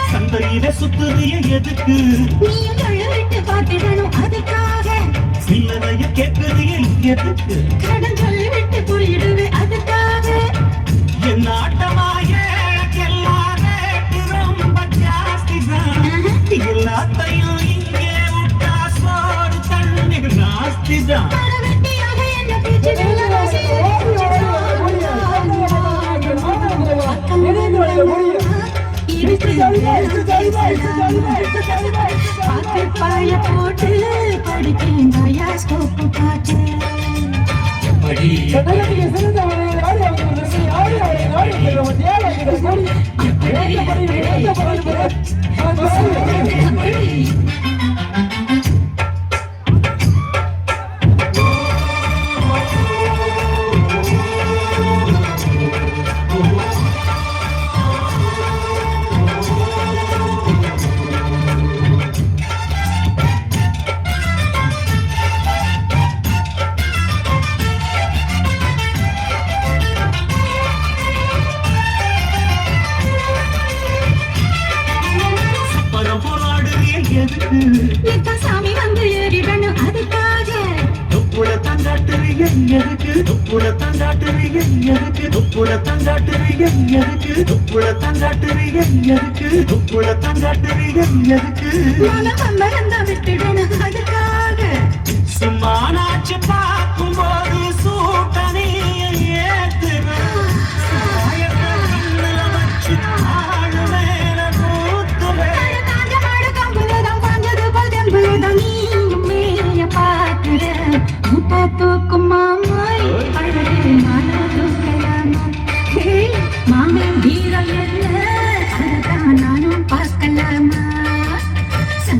சந்தையில சுத்துறிய எதுக்கு பார்த்துடணும் அதுக்காக சில்லறைய கேட்கறிய எதுக்கு கடன் சொல்லிவிட்டு போயிடுவே அதுக்காக என் ஆட்டமாய ரொம்ப ஜாஸ்தி தான் எல்லாத்தையும் இங்கே விட்டா சோறு தண்ணீர் நாஸ்தி தான் பாய போட்டு படிப்பேன் பயாஸ்கோப்பு பாட்டு சாமி வந்து ஏறிடணும் அதுக்காக துப்புட தந்தாட்டுறிய எதுக்கு துப்புட தந்தாட்டுறிய எதுக்கு துப்புட தந்தாட்டுறிய எதுக்கு துப்புட தந்தாட்டுறிய எதுக்கு துப்புட தந்தாட்டுறிய எதுக்கு விட்டுடணும் அதுக்காக சும்மா நாச்சு பார்க்கும் போது சூட்டனே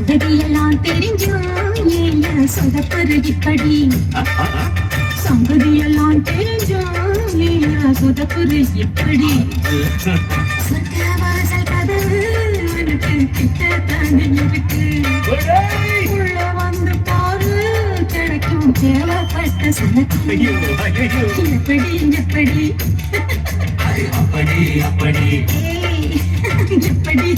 சங்கதியெல்லாம் தெரிஞ்சும் ஏன் சொதப்பரு இப்படி சங்கதியெல்லாம் தெரிஞ்சும் ஏன் சொதப்பரு இப்படி சொர்க்கவாசல் கதவு உனக்கு கிட்டத்தானே இருக்கு உள்ள வந்து பாரு கிடைக்கும் தேவைப்பட்ட சனக்கு எப்படி அப்படி எப்படி